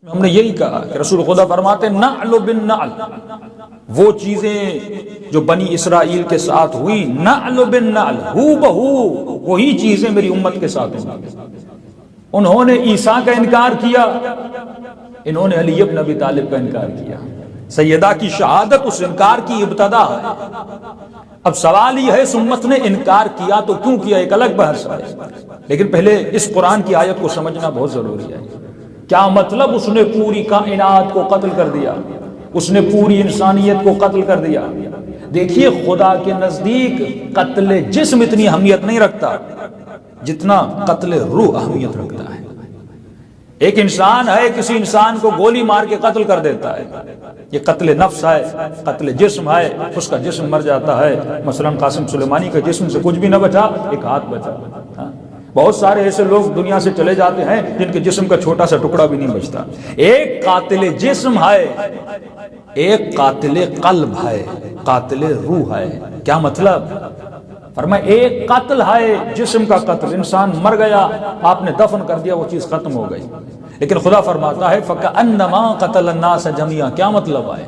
ہم نے یہی کہا کہ رسول خدا فرماتے ہیں نعل بالنعل، وہ چیزیں جو بنی اسرائیل کے ساتھ ہوئی نعل بالنعل، ہو بہو وہی چیزیں میری امت کے ساتھ ہوں۔ انہوں نے عیسیٰ کا انکار کیا، انہوں نے علی بن ابی طالب کا انکار کیا۔ سیدہ کی شہادت اس انکار کی ابتدا ہے۔ اب سوال یہ ہے اس امت نے انکار کیا تو کیوں کیا، ایک الگ بحث ہے، لیکن پہلے اس قرآن کی آیت کو سمجھنا بہت ضروری ہے۔ کیا مطلب اس نے پوری کائنات کو قتل کر دیا، اس نے پوری انسانیت کو قتل کر دیا؟ دیکھیے خدا کے نزدیک قتل جسم اتنی اہمیت نہیں رکھتا جتنا قتل روح اہمیت رکھتا ہے۔ ایک انسان ہے، کسی انسان کو گولی مار کے قتل کر دیتا ہے، یہ قتل نفس ہے، قتل جسم ہے، اس کا جسم مر جاتا ہے۔ مثلا قاسم سلیمانی کا جسم سے کچھ بھی نہ بچا، ایک ہاتھ بچا۔ بہت سارے ایسے لوگ دنیا سے چلے جاتے ہیں جن کے جسم کا چھوٹا سا ٹکڑا بھی نہیں بچتا۔ ایک قاتل جسم ہے، ایک قاتل قلب ہے، قاتل روح ہے۔ کیا مطلب؟ فرمایا ایک قتل ہے جسم کا قتل، انسان مر گیا، آپ نے دفن کر دیا، وہ چیز ختم ہو گئی۔ لیکن خدا فرماتا ہے فَكَأَنَّمَا قَتَلَ النَّاسَ جَمِيعًا۔ کیا مطلب ہے؟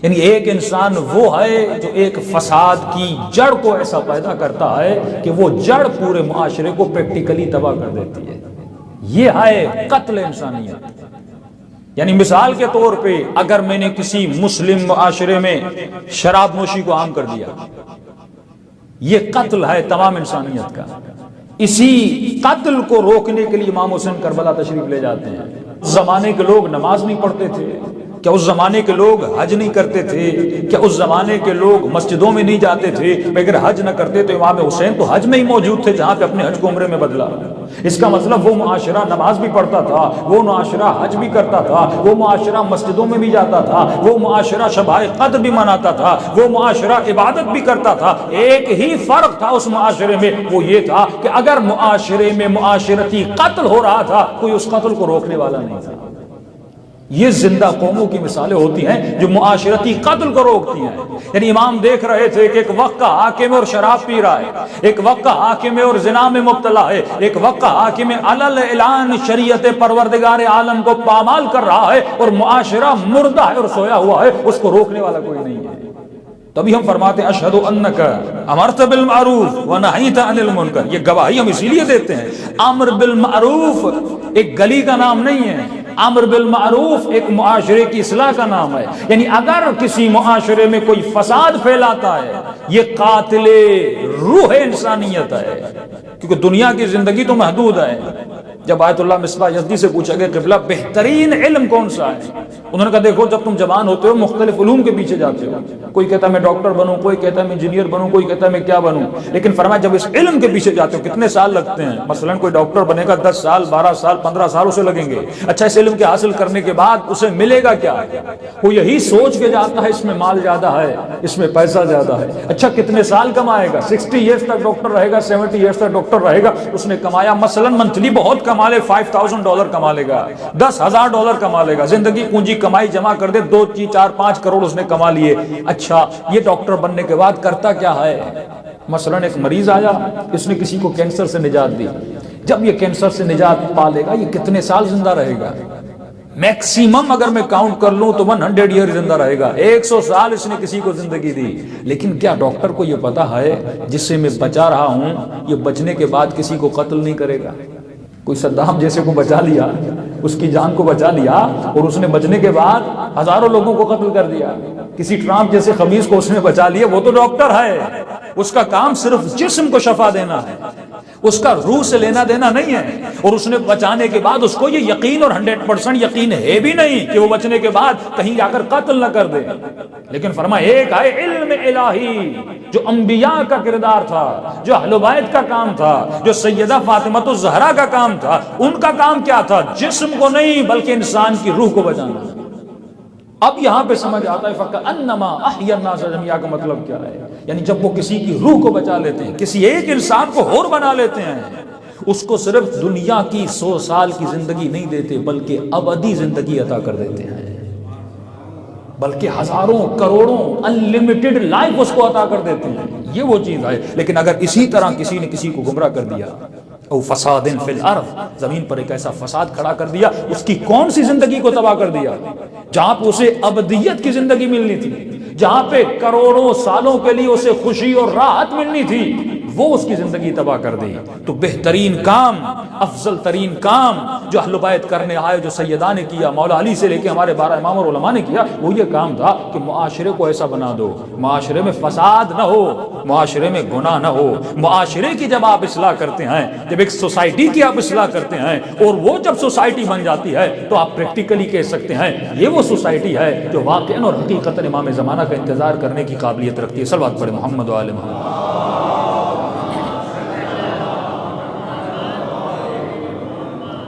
یعنی ایک انسان وہ ہے جو ایک فساد کی جڑ کو ایسا پیدا کرتا ہے کہ وہ جڑ پورے معاشرے کو پریکٹیکلی تباہ کر دیتی ہے۔ یہ ہے قتل انسانیت۔ یعنی مثال کے طور پہ اگر میں نے کسی مسلم معاشرے میں شراب نوشی کو عام کر دیا، یہ قتل ہے تمام انسانیت کا۔ اسی قتل کو روکنے کے لیے امام حسین کربلا تشریف لے جاتے ہیں۔ اس زمانے کے لوگ نماز نہیں پڑھتے تھے کیا؟ اس زمانے کے لوگ حج نہیں کرتے تھے کیا؟ اس زمانے کے لوگ مسجدوں میں نہیں جاتے تھے؟ اگر حج نہ کرتے تو امام حسین تو حج میں ہی موجود تھے جہاں پہ اپنے حج کو عمرے میں بدلا۔ اس کا مطلب وہ معاشرہ نماز بھی پڑھتا تھا، وہ معاشرہ حج بھی کرتا تھا، وہ معاشرہ مسجدوں میں بھی جاتا تھا، وہ معاشرہ شبائے قدر بھی مناتا تھا، وہ معاشرہ عبادت بھی کرتا تھا۔ ایک ہی فرق تھا اس معاشرے میں، وہ یہ تھا کہ اگر معاشرے میں معاشرتی قتل ہو رہا تھا کوئی اس قتل کو روکنے والا نہیں تھا۔ یہ زندہ قوموں کی مثالیں ہوتی ہیں جو معاشرتی قتل کو روکتی ہیں۔ یعنی امام دیکھ رہے تھے کہ ایک وقت کا حاکم اور شراب پی رہا ہے، ایک وقت کا حاکم اور زنا میں مبتلا ہے، ایک وقت کا حاکم علل اعلان شریعت پروردگار عالم کو پامال کر رہا ہے، اور معاشرہ مردہ ہے اور سویا ہوا ہے، اس کو روکنے والا کوئی نہیں ہے۔ تبھی ہم فرماتے ہیں اشہد انک امرت بالمعروف ونہیت عن المنکر۔ یہ گواہی ہم اسی لیے دیتے ہیں۔ امر بالمعروف ایک گلی کا نام نہیں ہے، امر بالمعروف ایک معاشرے کی اصلاح کا نام ہے۔ یعنی اگر کسی معاشرے میں کوئی فساد پھیلاتا ہے یہ قاتل روح انسانیت ہے، کیونکہ دنیا کی زندگی تو محدود ہے۔ جب آیت اللہ مصباح یزدی سے پوچھا گیا قبلہ بہترین علم کون سا ہے، انہوں نے کہا دیکھو جب تم جوان ہوتے ہو مختلف علوم کے پیچھے جاتے ہو، کوئی کہتا ہے میں ڈاکٹر بنوں، کوئی کہتا ہے میں انجینئر بنوں، کوئی کہتا ہے میں کیا بنوں، لیکن فرمایا جب اس علم کے پیچھے جاتے ہو کتنے سال لگتے ہیں؟ مثلا کوئی ڈاکٹر بنے گا 10 سال 12 سال 15 سال اسے لگیں گے۔ اچھا اس علم کے حاصل کرنے کے بعد اسے ملے گا کیا؟ وہ یہی سوچ کے جاتا ہے اس میں مال زیادہ ہے، اس میں پیسہ زیادہ ہے۔ اچھا کتنے سال کمائے گا؟ 60 ایئرس تک ڈاکٹر رہے گا، 70 ایئرس تک ڈاکٹر رہے گا۔ اس نے کمایا مثلا منتھلی بہت کما لے، $5000 کما لے گا، $10,000 کما لے گا، زندگی پونجی کمائی جمع کر دے 2 4 5 کروڑ اس نے کما لیے۔ اچھا یہ ڈاکٹر بننے کے بعد کرتا کیا ہے؟ مثلا ایک مریض آیا، اس نے کسی کو کینسر سے نجات دی، جب یہ کینسر سے نجات پا لے گا یہ کتنے سال زندہ رہے گا؟ میکسیمم اگر میں کاؤنٹ کر لوں تو 100 ایئر زندہ رہے گا، 100 سال اس نے کسی کو زندگی دی۔ لیکن کیا ڈاکٹر کو یہ پتا ہے جس سے میں بچا رہا ہوں یہ بچنے کے بعد کسی کو قتل نہیں کرے گا؟ کوئی صدام جیسے کو بچا لیا، اس کی جان کو بچا لیا، اور اس نے بچنے کے بعد ہزاروں لوگوں کو قتل کر دیا۔ کسی ٹرمپ جیسے خبیث کو اس نے بچا لیا، وہ تو ڈاکٹر ہے، اس کا کام صرف جسم کو شفا دینا ہے، اس کا روح سے لینا دینا نہیں ہے۔ اور اس نے بچانے کے بعد اس کو یہ یقین اور 100% یقین ہے بھی نہیں کہ وہ بچنے کے بعد کہیں جا کر قتل نہ کر دے۔ لیکن فرمایا ایک ہے علم الہی جو انبیاء کا کردار تھا، جو اہل بیت کا کام تھا، جو سیدہ فاطمہ الزہرا کا کام تھا۔ ان کا کام کیا تھا؟ جسم کو نہیں بلکہ انسان کی روح کو بچانا۔ اب یہاں پہ سمجھ آتا ہے فَكَأَنَّمَا أَحْيَا النَّاسَ جَمِيعًا کا مطلب کیا ہے؟ یعنی جب وہ کسی کی روح کو بچا لیتے ہیں، کسی ایک انسان کو اور بنا لیتے ہیں، اس کو صرف دنیا کی 100 سال کی زندگی نہیں دیتے بلکہ ابدی زندگی عطا کر دیتے ہیں، بلکہ ہزاروں کروڑوں انلمیٹڈ لائف اس کو عطا کر دیتے ہیں۔ یہ وہ چیز ہے۔ لیکن اگر اسی طرح کسی نے کسی کو گمراہ کر دیا، او فساد فی الارض، زمین پر ایک ایسا فساد کھڑا کر دیا، اس کی کون سی زندگی کو تباہ کر دیا؟ جہاں پہ اسے ابدیت کی زندگی ملنی تھی، جہاں پہ کروڑوں سالوں کے لیے اسے خوشی اور راحت ملنی تھی، وہ اس کی زندگی تباہ کر دی۔ تو بہترین کام، افضل ترین کام جو اہل بیت کرنے آئے، جو سیدہ نے کیا، مولا علی سے لے کے ہمارے 12 امام اور علماء نے کیا، وہ یہ کام تھا کہ معاشرے کو ایسا بنا دو، معاشرے میں فساد نہ ہو، معاشرے میں گناہ نہ ہو۔ معاشرے کی جب آپ اصلاح کرتے ہیں، جب ایک سوسائٹی کی آپ اصلاح کرتے ہیں، اور وہ جب سوسائٹی بن جاتی ہے، تو آپ پریکٹیکلی کہہ سکتے ہیں یہ وہ سوسائٹی ہے جو واقعاً اور حقیقتاً امام زمانہ کا انتظار کرنے کی قابلیت رکھتی ہے۔ صلوات پڑھیں محمد و آل محمد۔